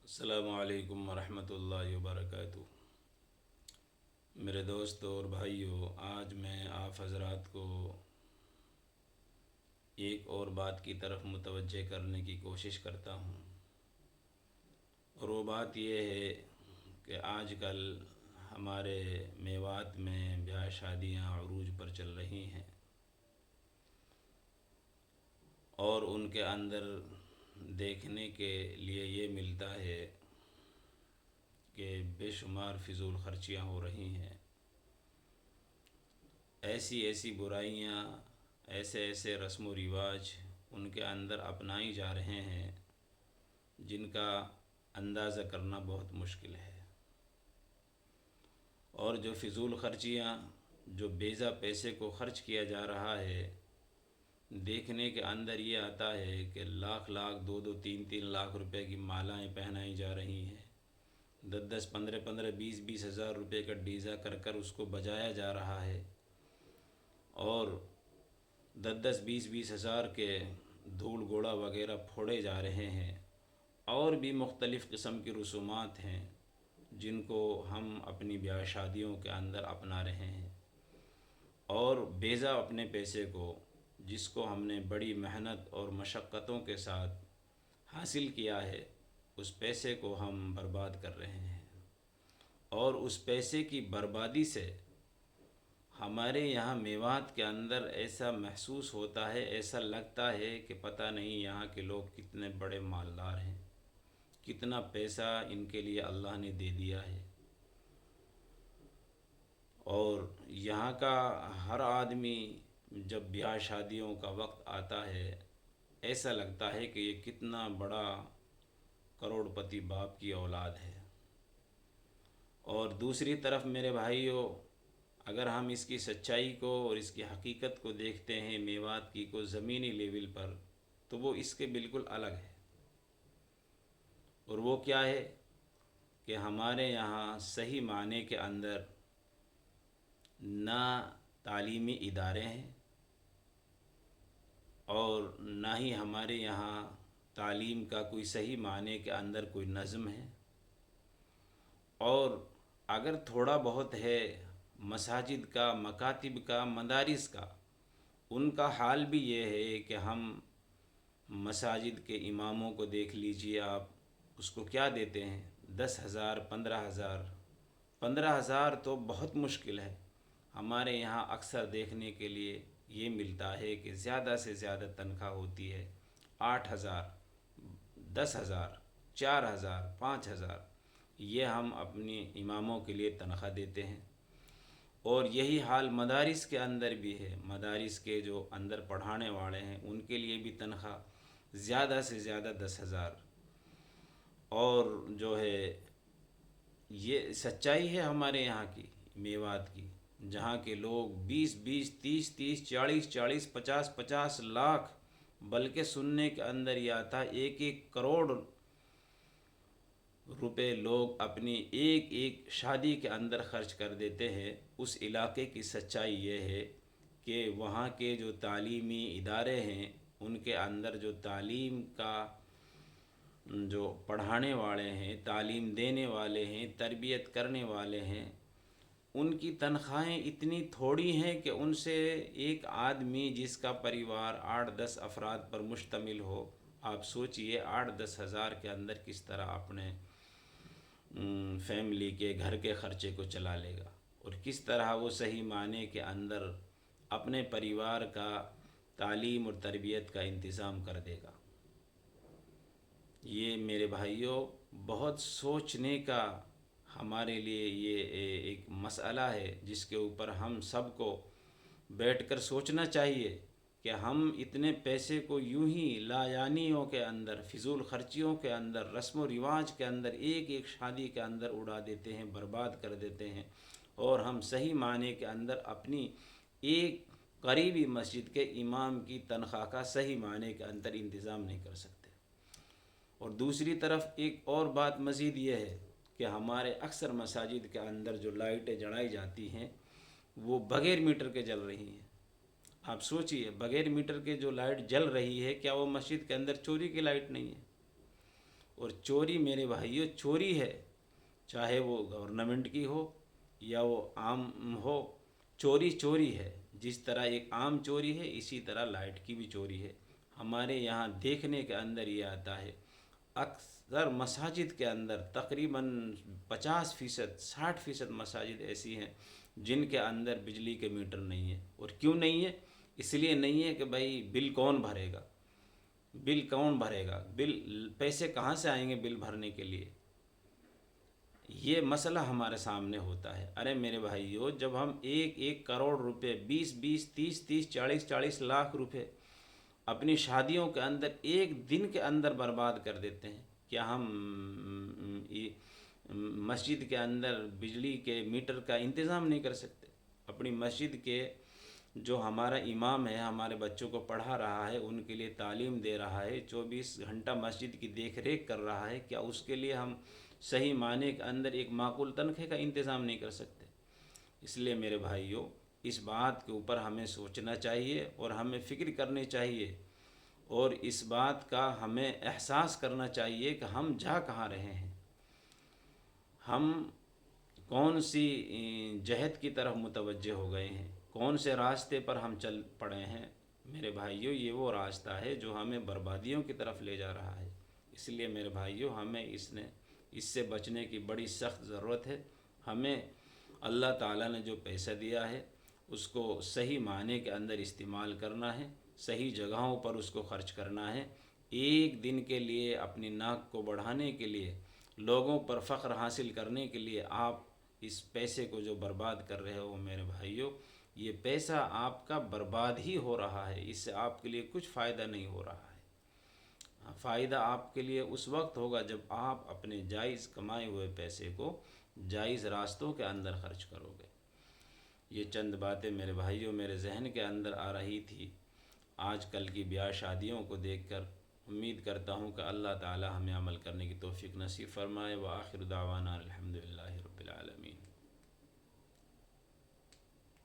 अस्सलामु अलैकुम वरहमतुल्लाहि वबरकातुहू। मेरे दोस्तों और भाइयों, आज मैं आप हज़रात को एक और बात की तरफ मुतवज्जे करने की कोशिश करता हूँ, और वो बात ये है कि आजकल हमारे मेवात में ब्याह शादियाँ अरूज पर चल रही हैं, और उनके अंदर देखने के लिए ये मिलता है कि बेशुमार फ़िज़ूल ख़र्चियाँ हो रही हैं। ऐसी ऐसी बुराइयाँ, ऐसे ऐसे रस्म व रिवाज उनके अंदर अपनाई जा रहे हैं जिनका अंदाज़ा करना बहुत मुश्किल है। और जो फ़िज़ूल ख़र्चियाँ, जो बेजा पैसे को ख़र्च किया जा रहा है, देखने के अंदर ये आता है कि लाख लाख, दो दो, तीन तीन लाख रुपए की मालाएं पहनाई जा रही हैं। 10 10, 15 15, 20 20 हज़ार रुपये का डीज़ा कर कर उसको बजाया जा रहा है, और 10 10, 20 20 हज़ार के धूल गोड़ा वगैरह फोड़े जा रहे हैं। और भी मुख्तलिफ़ किस्म की रसूमात हैं जिनको हम अपनी ब्याह शादियों के अंदर अपना रहे हैं, और बेजा अपने पैसे को, जिसको हमने बड़ी मेहनत और मशक्क़तों के साथ हासिल किया है, उस पैसे को हम बर्बाद कर रहे हैं। और उस पैसे की बर्बादी से हमारे यहाँ मेवात के अंदर ऐसा महसूस होता है, ऐसा लगता है कि पता नहीं यहाँ के लोग कितने बड़े मालदार हैं, कितना पैसा इनके लिए अल्लाह ने दे दिया है। और यहाँ का हर आदमी जब ब्याह शादियों का वक्त आता है, ऐसा लगता है कि ये कितना बड़ा करोड़पति बाप की औलाद है। और दूसरी तरफ मेरे भाइयों, अगर हम इसकी सच्चाई को और इसकी हकीकत को देखते हैं मेवात की को ज़मीनी लेवल पर, तो वो इसके बिल्कुल अलग है। और वो क्या है कि हमारे यहाँ सही माने के अंदर ना तालीमी इदारे हैं, और ना ही हमारे यहाँ तालीम का कोई सही माने के अंदर कोई नज़म है। और अगर थोड़ा बहुत है मसाजिद का, मकातिब का, मदारिस का, उनका हाल भी ये है कि हम मसाजिद के इमामों को देख लीजिए आप, उसको क्या देते हैं, 10,000, 15,000। 15,000 तो बहुत मुश्किल है। हमारे यहाँ अक्सर देखने के लिए ये मिलता है कि ज़्यादा से ज़्यादा तनख्वाह होती है 8,000, 10,000, 4,000, 5,000। ये हम अपने इमामों के लिए तनख्वाह देते हैं। और यही हाल मदारिस के अंदर भी है। मदारिस के जो अंदर पढ़ाने वाले हैं उनके लिए भी तनख्वाह ज़्यादा से ज़्यादा 10,000। और जो है, ये सच्चाई है हमारे यहाँ की, मेवात की, जहाँ के लोग 20 20, 30 30, 40 40, 50 50 लाख, बल्कि सुनने के अंदर ये आता है 1 1 करोड़ रुपए लोग अपनी एक एक शादी के अंदर खर्च कर देते हैं। उस इलाके की सच्चाई ये है कि वहाँ के जो तालीमी इदारे हैं, उनके अंदर जो तालीम का, जो पढ़ाने वाले हैं, तालीम देने वाले हैं, तरबियत करने वाले हैं, उनकी तनख्वाहें इतनी थोड़ी हैं कि उनसे एक आदमी जिसका परिवार 8 10 अफराद पर मुश्तमिल हो, आप सोचिए 8 10 हज़ार के अंदर किस तरह अपने फैमिली के, घर के ख़र्चे को चला लेगा, और किस तरह वो सही माने के अंदर अपने परिवार का तालीम और तरबियत का इंतज़ाम कर देगा। ये मेरे भाइयों बहुत सोचने का हमारे लिए ये एक मसला है, जिसके ऊपर हम सबको बैठकर सोचना चाहिए कि हम इतने पैसे को यूं ही लायानियों के अंदर, फ़िज़ूल ख़र्चियों के अंदर, रस्म व रिवाज के अंदर, एक एक शादी के अंदर उड़ा देते हैं, बर्बाद कर देते हैं। और हम सही माने के अंदर अपनी एक करीबी मस्जिद के इमाम की तनख्वाह का सही माने के अंदर इंतज़ाम नहीं कर सकते। और दूसरी तरफ एक और बात मज़ीद ये है कि हमारे अक्सर मसाजिद के अंदर जो लाइटें जलाई जाती हैं, वो बग़ैर मीटर के जल रही हैं। आप सोचिए, बग़ैर मीटर के जो लाइट जल रही है, क्या वो मस्जिद के अंदर चोरी की लाइट नहीं है? اور چوری میرے بھائیوں چوری ہے، چاہے وہ گورنمنٹ کی ہو یا وہ عام ہو، چوری چوری ہے۔ جس طرح ایک عام چوری ہے اسی طرح لائٹ کی بھی چوری ہے۔ ہمارے یہاں دیکھنے کے اندر یہ آتا ہے، اکثر مساجد کے اندر تقریباً 50% 60% مساجد ایسی ہیں جن کے اندر بجلی کے میٹر نہیں ہے۔ اور کیوں نہیں ہے؟ اس لیے نہیں ہے کہ بھائی بل کون بھرے گا، بل کون بھرے گا، بل پیسے کہاں سے آئیں گے بل بھرنے کے لیے؟ یہ مسئلہ ہمارے سامنے ہوتا ہے۔ ارے میرے بھائیو، جب ہم 1 کروڑ روپے 20 30 40 لاکھ روپے اپنی شادیوں کے اندر ایک دن کے اندر برباد کر دیتے ہیں، کیا ہم مسجد کے اندر بجلی کے میٹر کا انتظام نہیں کر سکتے؟ اپنی مسجد کے جو ہمارا امام ہے، ہمارے بچوں کو پڑھا رہا ہے، ان کے لیے تعلیم دے رہا ہے، 24 گھنٹہ مسجد کی دیکھ ریکھ کر رہا ہے، کیا اس کے لیے ہم صحیح معنی کے اندر ایک معقول تنخواہ کا انتظام نہیں کر سکتے؟ اس لیے میرے بھائیوں، اس بات کے اوپر ہمیں سوچنا چاہیے اور ہمیں فکر کرنی چاہیے، اور اس بات کا ہمیں احساس کرنا چاہیے کہ ہم جا کہاں رہے ہیں، ہم کون سی جہت کی طرف متوجہ ہو گئے ہیں، کون سے راستے پر ہم چل پڑے ہیں۔ میرے بھائیوں، یہ وہ راستہ ہے جو ہمیں بربادیوں کی طرف لے جا رہا ہے۔ اس لیے میرے بھائیوں، ہمیں اس سے بچنے کی بڑی سخت ضرورت ہے۔ ہمیں اللہ تعالیٰ نے جو پیسہ دیا ہے اس کو صحیح معنی کے اندر استعمال کرنا ہے، صحیح جگہوں پر اس کو خرچ کرنا ہے۔ ایک دن کے لیے اپنی ناک کو بڑھانے کے لیے، لوگوں پر فخر حاصل کرنے کے لیے آپ اس پیسے کو جو برباد کر رہے ہو میرے بھائیوں، یہ پیسہ آپ کا برباد ہی ہو رہا ہے، اس سے آپ کے لیے کچھ فائدہ نہیں ہو رہا ہے۔ فائدہ آپ کے لیے اس وقت ہوگا جب آپ اپنے جائز کمائے ہوئے پیسے کو جائز راستوں کے اندر خرچ کرو گے۔ یہ چند باتیں میرے بھائیوں میرے ذہن کے اندر آ رہی تھی آج کل کی بیاہ شادیوں کو دیکھ کر۔ امید کرتا ہوں کہ اللہ تعالی ہمیں عمل کرنے کی توفیق نصیب فرمائے۔ وآخر دعوانا الحمدللہ رب العالمین۔